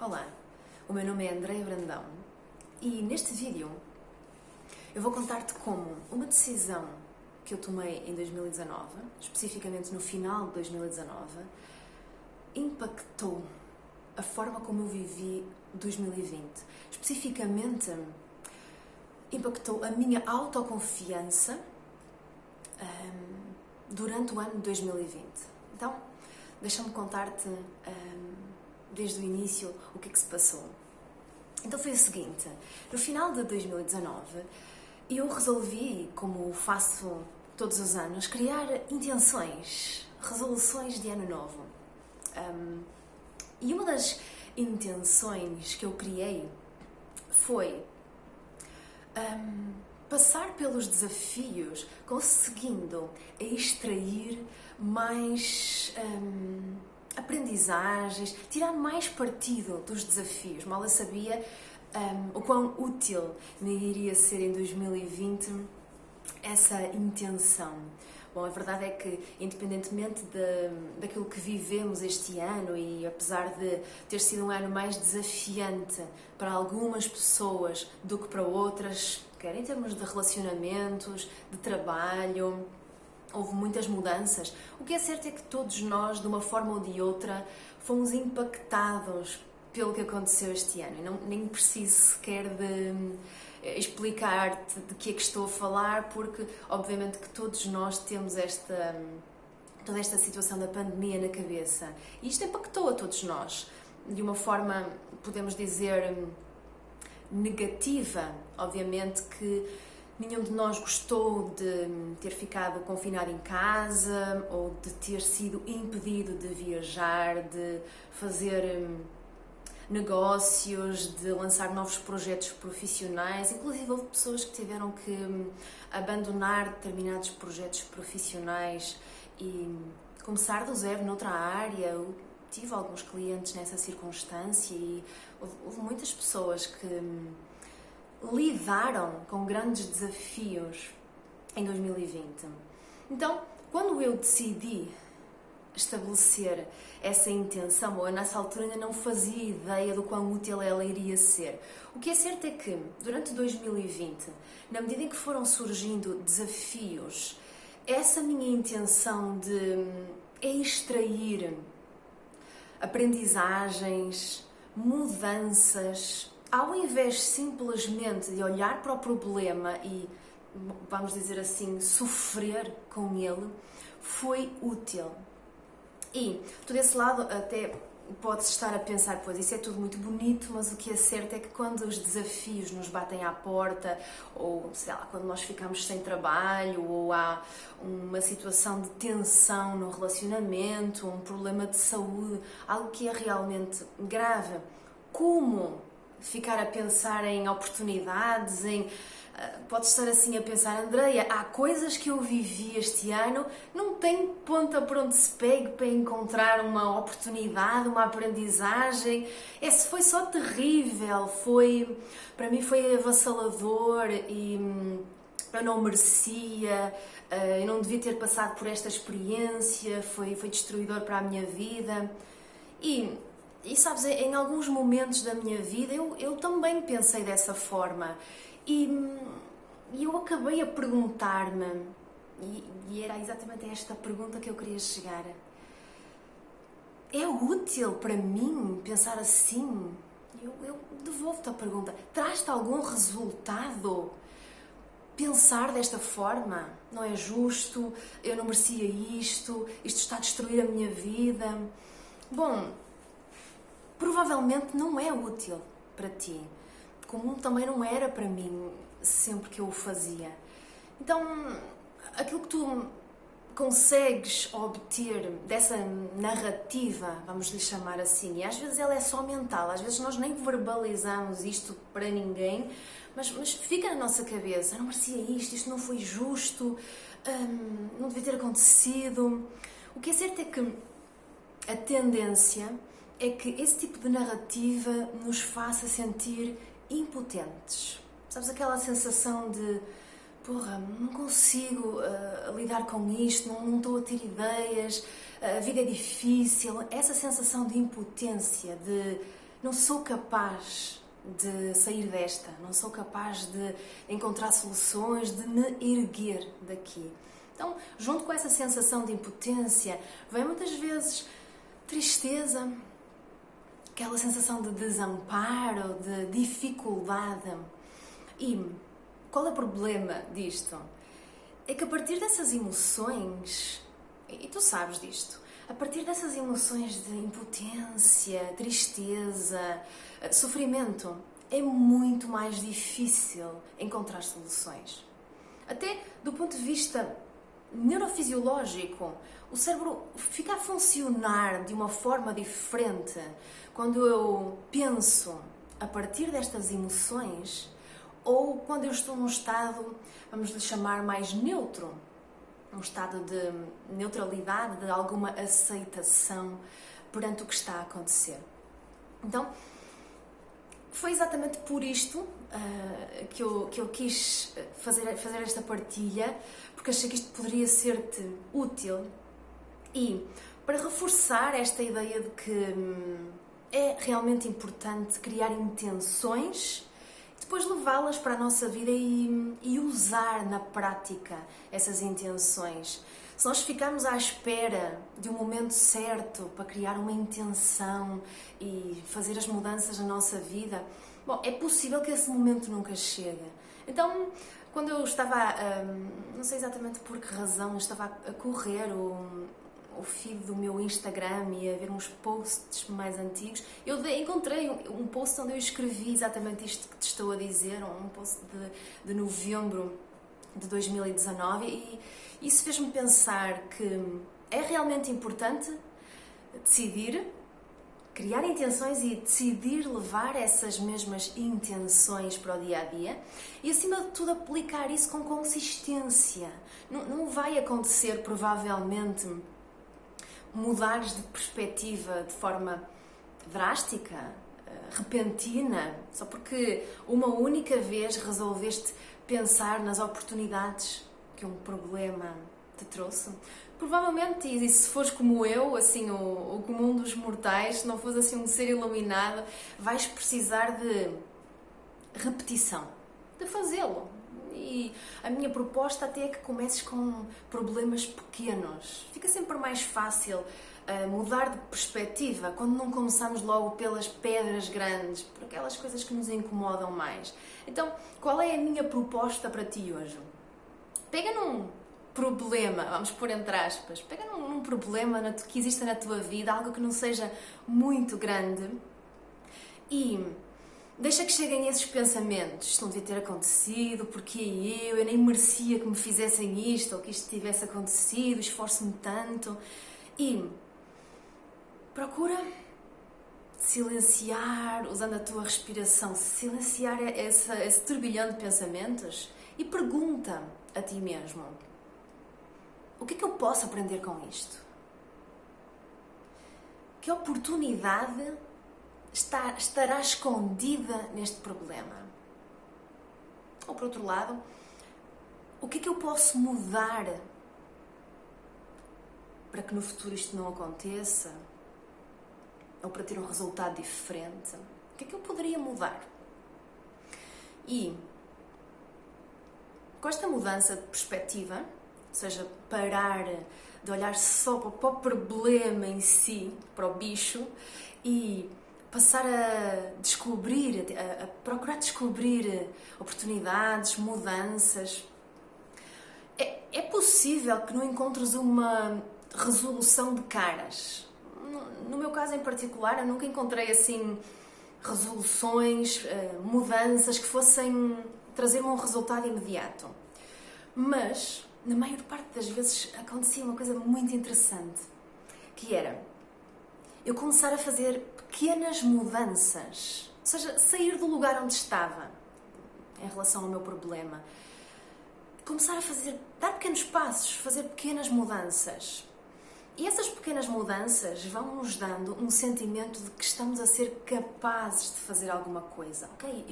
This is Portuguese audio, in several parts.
Olá, o meu nome é Andreia Brandão e neste vídeo eu vou contar-te como uma decisão que eu tomei em 2019, especificamente no final de 2019, impactou a forma como eu vivi 2020. Especificamente, impactou a minha autoconfiança durante o ano de 2020. Então, deixa-me contar-te desde o início o que é que se passou. Então foi o seguinte, no final de 2019 eu resolvi, como faço todos os anos, criar intenções, resoluções de ano novo. E uma das intenções que eu criei foi passar pelos desafios conseguindo extrair mais aprendizagens, tirar mais partido dos desafios. Mal eu sabia o quão útil me iria ser em 2020 essa intenção. Bom, a verdade é que, independentemente daquilo que vivemos este ano, e apesar de ter sido um ano mais desafiante para algumas pessoas do que para outras, quer em termos de relacionamentos, de trabalho, houve muitas mudanças. O que é certo é que todos nós, de uma forma ou de outra, fomos impactados pelo que aconteceu este ano. E nem preciso sequer de explicar-te de que é que estou a falar, porque obviamente que todos nós temos toda esta situação da pandemia na cabeça. E isto impactou a todos nós. De uma forma, podemos dizer, negativa. Obviamente que nenhum de nós gostou de ter ficado confinado em casa ou de ter sido impedido de viajar, de fazer negócios, de lançar novos projetos profissionais. Inclusive houve pessoas que tiveram que abandonar determinados projetos profissionais e começar do zero noutra área. Eu tive alguns clientes nessa circunstância e houve muitas pessoas que lidaram com grandes desafios em 2020. Então, quando eu decidi estabelecer essa intenção, ou eu nessa altura ainda não fazia ideia do quão útil ela iria ser. O que é certo é que, durante 2020, na medida em que foram surgindo desafios, essa minha intenção de extrair aprendizagens, mudanças, ao invés simplesmente de olhar para o problema e, vamos dizer assim, sofrer com ele, foi útil. E, tu desse lado, até podes estar a pensar, pois isso é tudo muito bonito, mas o que é certo é que quando os desafios nos batem à porta, ou sei lá, quando nós ficamos sem trabalho, ou há uma situação de tensão no relacionamento, um problema de saúde, algo que é realmente grave, como ficar a pensar em oportunidades, podes estar assim a pensar, Andreia, há coisas que eu vivi este ano, não tenho ponta por onde se pegue para encontrar uma oportunidade, uma aprendizagem. Esse foi só terrível, para mim foi avassalador e eu não merecia, eu não devia ter passado por esta experiência, foi destruidor para a minha vida. E sabes, em alguns momentos da minha vida eu também pensei dessa forma e eu acabei a perguntar-me, e era exatamente esta pergunta que eu queria chegar: é útil para mim pensar assim? Eu devolvo-te a pergunta: traz-te algum resultado pensar desta forma? Não é justo, eu não merecia isto está a destruir a minha vida. Bom, provavelmente não é útil para ti, como também não era para mim sempre que eu o fazia. Então, aquilo que tu consegues obter dessa narrativa, vamos lhe chamar assim, e às vezes ela é só mental, às vezes nós nem verbalizamos isto para ninguém, mas fica na nossa cabeça: não merecia isto não foi justo, não devia ter acontecido. O que é certo é que a tendência é que esse tipo de narrativa nos faça sentir impotentes. Sabes, aquela sensação de porra, não consigo lidar com isto, não estou a ter ideias, a vida é difícil. Essa sensação de impotência, de não sou capaz de sair desta, não sou capaz de encontrar soluções, de me erguer daqui. Então, junto com essa sensação de impotência, vem muitas vezes tristeza, aquela sensação de desamparo, de dificuldade. E qual é o problema disto? É que a partir dessas emoções, e tu sabes disto, a partir dessas emoções de impotência, tristeza, sofrimento, é muito mais difícil encontrar soluções. Até do ponto de vista neurofisiológico, o cérebro fica a funcionar de uma forma diferente quando eu penso a partir destas emoções ou quando eu estou num estado, vamos lhe chamar, mais neutro, um estado de neutralidade, de alguma aceitação perante o que está a acontecer. Então, foi exatamente por isto que eu quis fazer esta partilha, porque achei que isto poderia ser-te útil e para reforçar esta ideia de que é realmente importante criar intenções, depois levá-las para a nossa vida e usar na prática essas intenções. Se nós ficarmos à espera de um momento certo para criar uma intenção e fazer as mudanças na nossa vida, bom, é possível que esse momento nunca chegue. Então, quando eu estava, não sei exatamente por que razão, estava a correr o feed do meu Instagram e a ver uns posts mais antigos, eu encontrei um post onde eu escrevi exatamente isto que te estou a dizer, um post de novembro de 2019, e isso fez-me pensar que é realmente importante decidir, criar intenções e decidir levar essas mesmas intenções para o dia-a-dia e, acima de tudo, aplicar isso com consistência. Não vai acontecer, provavelmente, mudares de perspectiva de forma drástica, repentina, só porque uma única vez resolveste pensar nas oportunidades que um problema te trouxe. Provavelmente, e se fores como eu, assim, o comum dos mortais, se não fores assim um ser iluminado, vais precisar de repetição, de fazê-lo. E a minha proposta até é que comeces com problemas pequenos. Fica sempre mais fácil mudar de perspectiva quando não começamos logo pelas pedras grandes, por aquelas coisas que nos incomodam mais. Então, qual é a minha proposta para ti hoje? Pega num problema, vamos pôr entre aspas, pega num problema que exista na tua vida, algo que não seja muito grande, e deixa que cheguem esses pensamentos. Isto não devia ter acontecido, porque eu nem merecia que me fizessem isto, ou que isto tivesse acontecido, esforço-me tanto. E procura silenciar, usando a tua respiração, silenciar esse turbilhão de pensamentos e pergunta a ti mesmo: o que é que eu posso aprender com isto? Que oportunidade estará escondida neste problema? Ou, por outro lado, o que é que eu posso mudar para que no futuro isto não aconteça? Ou para ter um resultado diferente? O que é que eu poderia mudar? E com esta mudança de perspectiva, ou seja, parar de olhar só para o problema em si, para o bicho, e passar a descobrir, a procurar descobrir oportunidades, mudanças. É possível que não encontres uma resolução de caras. No meu caso em particular, eu nunca encontrei assim resoluções, mudanças que fossem trazer-me um resultado imediato. Mas, na maior parte das vezes, acontecia uma coisa muito interessante, que era eu começar a fazer pequenas mudanças, ou seja, sair do lugar onde estava em relação ao meu problema. Começar a dar pequenos passos, fazer pequenas mudanças. E essas pequenas mudanças vão nos dando um sentimento de que estamos a ser capazes de fazer alguma coisa. Ok?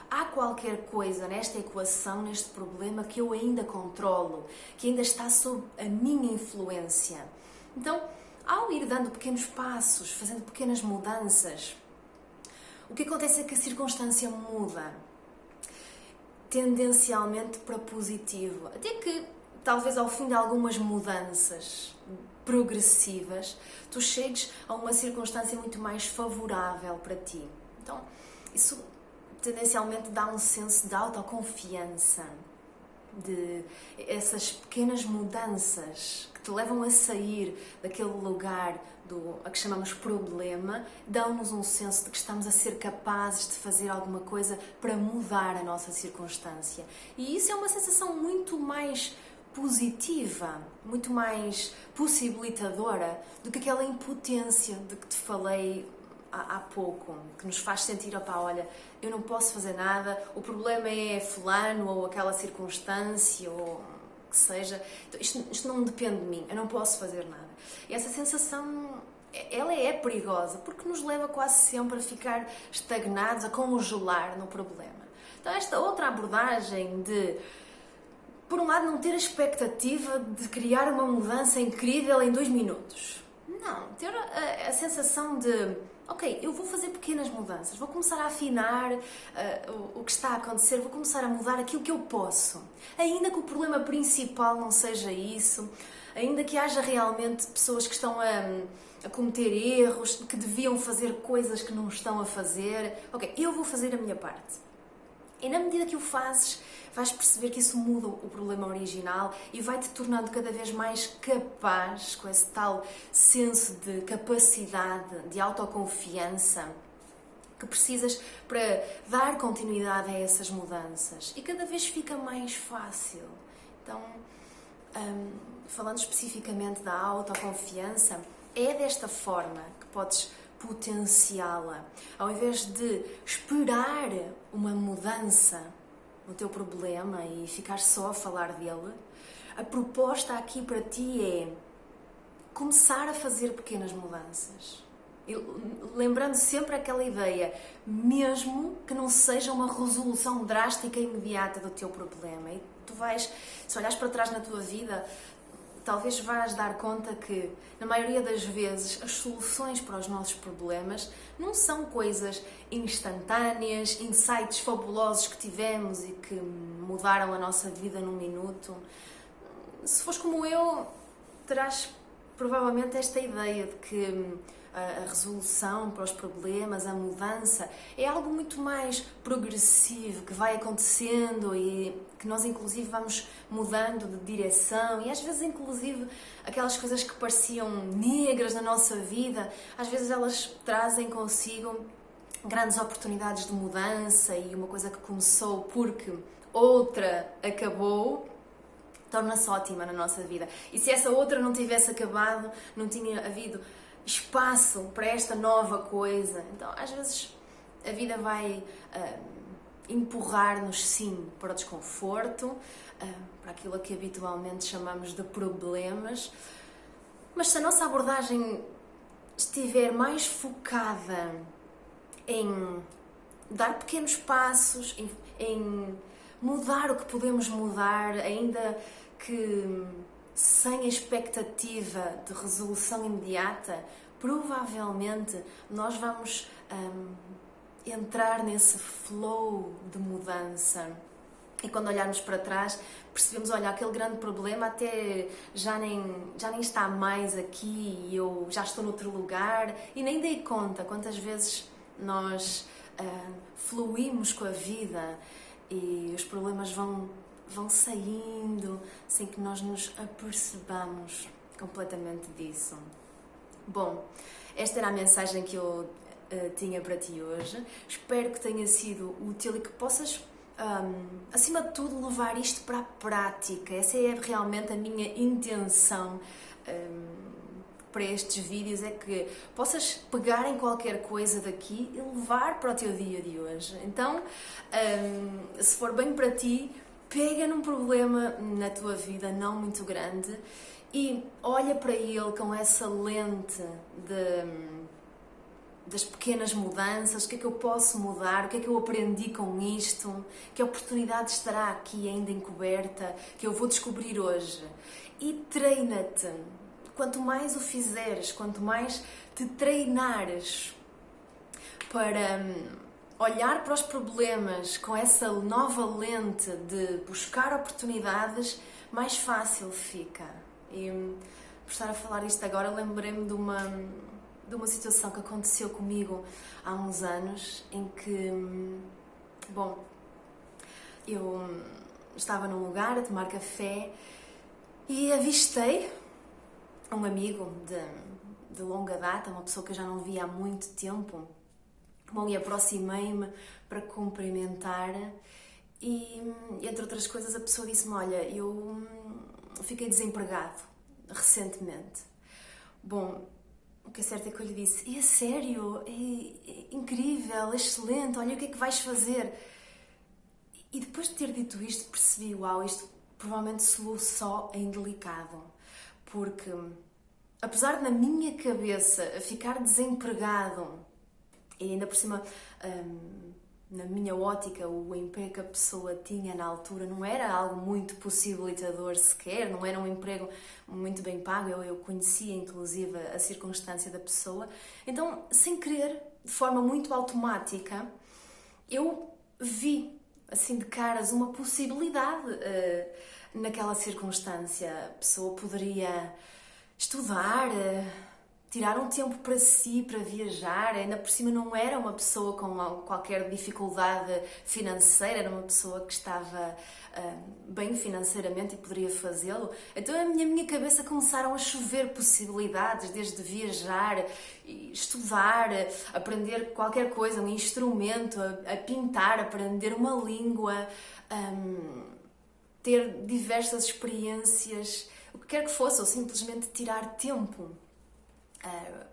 Há qualquer coisa nesta equação, neste problema, que eu ainda controlo, que ainda está sob a minha influência. Então, ao ir dando pequenos passos, fazendo pequenas mudanças, o que acontece é que a circunstância muda, tendencialmente para positivo, até que talvez ao fim de algumas mudanças progressivas, tu chegues a uma circunstância muito mais favorável para ti. Então, isso tendencialmente dá um senso de autoconfiança, de essas pequenas mudanças que te levam a sair daquele lugar a que chamamos problema, dão-nos um senso de que estamos a ser capazes de fazer alguma coisa para mudar a nossa circunstância. E isso é uma sensação muito mais positiva, muito mais possibilitadora do que aquela impotência de que te falei há pouco, que nos faz sentir, opá, olha, eu não posso fazer nada, o problema é fulano ou aquela circunstância ou que seja, então, isto não depende de mim, eu não posso fazer nada. E essa sensação, ela é perigosa porque nos leva quase sempre a ficar estagnados, a congelar no problema. Então esta outra abordagem de, por um lado, não ter a expectativa de criar uma mudança incrível em 2 minutos. Não, ter a sensação de, ok, eu vou fazer pequenas mudanças, vou começar a afinar o que está a acontecer, vou começar a mudar aquilo que eu posso. Ainda que o problema principal não seja isso, ainda que haja realmente pessoas que estão a cometer erros, que deviam fazer coisas que não estão a fazer, ok, eu vou fazer a minha parte. E na medida que o fazes, vais perceber que isso muda o problema original e vai-te tornando cada vez mais capaz, com esse tal senso de capacidade, de autoconfiança que precisas para dar continuidade a essas mudanças. E cada vez fica mais fácil. Então, falando especificamente da autoconfiança, é desta forma que podes potenciá-la. Ao invés de esperar uma mudança no teu problema e ficar só a falar dele, a proposta aqui para ti é começar a fazer pequenas mudanças. E lembrando sempre aquela ideia, mesmo que não seja uma resolução drástica e imediata do teu problema. E tu vais, se olhares para trás na tua vida, talvez vais dar conta que, na maioria das vezes, as soluções para os nossos problemas não são coisas instantâneas, insights fabulosos que tivemos e que mudaram a nossa vida num minuto. Se fores como eu, terás provavelmente esta ideia de que a resolução para os problemas, a mudança, é algo muito mais progressivo, que vai acontecendo e que nós inclusive vamos mudando de direção e às vezes inclusive aquelas coisas que pareciam negras na nossa vida, às vezes elas trazem consigo grandes oportunidades de mudança e uma coisa que começou porque outra acabou, torna-se ótima na nossa vida. E se essa outra não tivesse acabado, não tinha havido espaço para esta nova coisa. Então, às vezes, a vida vai empurrar-nos, sim, para o desconforto, para aquilo a que habitualmente chamamos de problemas. Mas se a nossa abordagem estiver mais focada em dar pequenos passos, em mudar o que podemos mudar, ainda que sem a expectativa de resolução imediata, provavelmente nós vamos entrar nesse flow de mudança. E quando olharmos para trás, percebemos, olha, aquele grande problema até já nem está mais aqui e eu já estou noutro lugar e nem dei conta quantas vezes nós fluímos com a vida e os problemas vão saindo sem que nós nos apercebamos completamente disso. Bom, esta era a mensagem que eu tinha para ti hoje. Espero que tenha sido útil e que possas, acima de tudo, levar isto para a prática. Essa é realmente a minha intenção para estes vídeos, é que possas pegar em qualquer coisa daqui e levar para o teu dia de hoje. Então, se for bem para ti, pega num problema na tua vida não muito grande e olha para ele com essa lente das pequenas mudanças, o que é que eu posso mudar, o que é que eu aprendi com isto, que oportunidade estará aqui ainda encoberta, que eu vou descobrir hoje. E treina-te. Quanto mais o fizeres, quanto mais te treinares, para olhar para os problemas com essa nova lente de buscar oportunidades, mais fácil fica. E por estar a falar isto agora, lembrei-me de uma situação que aconteceu comigo há uns anos, em que, bom, eu estava num lugar a tomar café e avistei um amigo de longa data, uma pessoa que eu já não via há muito tempo. Bom, e aproximei-me para cumprimentar e, entre outras coisas, a pessoa disse-me: olha, eu fiquei desempregado recentemente. Bom, o que é certo é que eu lhe disse: é sério? É incrível, excelente, olha, o que é que vais fazer? E depois de ter dito isto, percebi: uau, isto provavelmente soou só em delicado, porque apesar de na minha cabeça ficar desempregado e ainda por cima, na minha ótica, o emprego que a pessoa tinha na altura não era algo muito possibilitador sequer, não era um emprego muito bem pago, eu conhecia inclusive a circunstância da pessoa. Então, sem querer, de forma muito automática, eu vi, assim de caras, uma possibilidade naquela circunstância. A pessoa poderia estudar, tirar um tempo para si, para viajar. Ainda por cima não era uma pessoa com qualquer dificuldade financeira, era uma pessoa que estava bem financeiramente e poderia fazê-lo. Então na minha cabeça começaram a chover possibilidades, desde viajar, estudar, aprender qualquer coisa, um instrumento, a pintar, aprender uma língua, ter diversas experiências, o que quer que fosse, ou simplesmente tirar tempo.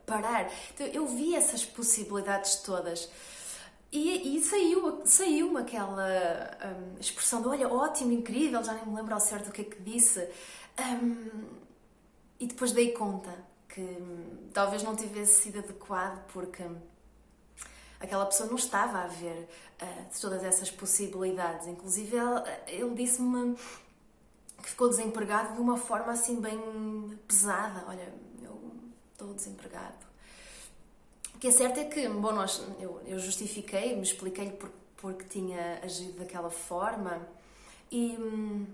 Parar. Então, eu vi essas possibilidades todas e saiu-me aquela expressão de olha, ótimo, incrível, já nem me lembro ao certo o que é que disse, e depois dei conta que talvez não tivesse sido adequado porque aquela pessoa não estava a ver todas essas possibilidades. Inclusive ele disse-me que ficou desempregado de uma forma assim bem pesada. Olha, estou desempregado. O que é certo é que, bom, eu justifiquei, me expliquei-lhe porque tinha agido daquela forma e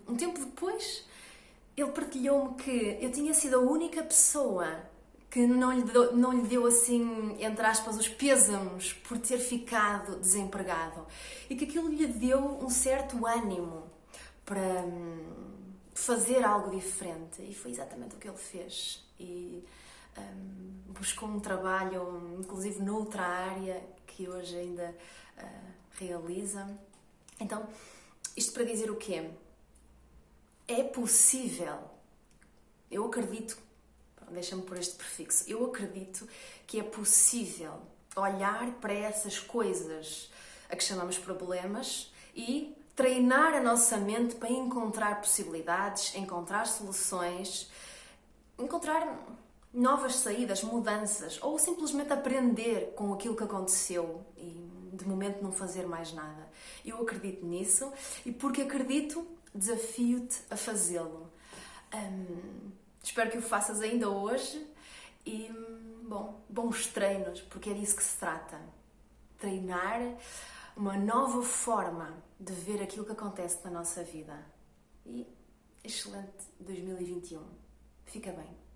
um tempo depois ele partilhou-me que eu tinha sido a única pessoa que não lhe deu assim, entre aspas, os pêsames por ter ficado desempregado e que aquilo lhe deu um certo ânimo para fazer algo diferente e foi exatamente o que ele fez. E buscou um trabalho, inclusive noutra área que hoje ainda realiza. Então, isto para dizer o quê? É possível, eu acredito, deixa-me pôr este prefixo, eu acredito que é possível olhar para essas coisas a que chamamos problemas e treinar a nossa mente para encontrar possibilidades, encontrar soluções, encontrar novas saídas, mudanças, ou simplesmente aprender com aquilo que aconteceu e de momento não fazer mais nada. Eu acredito nisso e porque acredito, desafio-te a fazê-lo. Espero que o faças ainda hoje e, bom, bons treinos, porque é disso que se trata. Treinar uma nova forma de ver aquilo que acontece na nossa vida. E excelente 2021. Fica bem.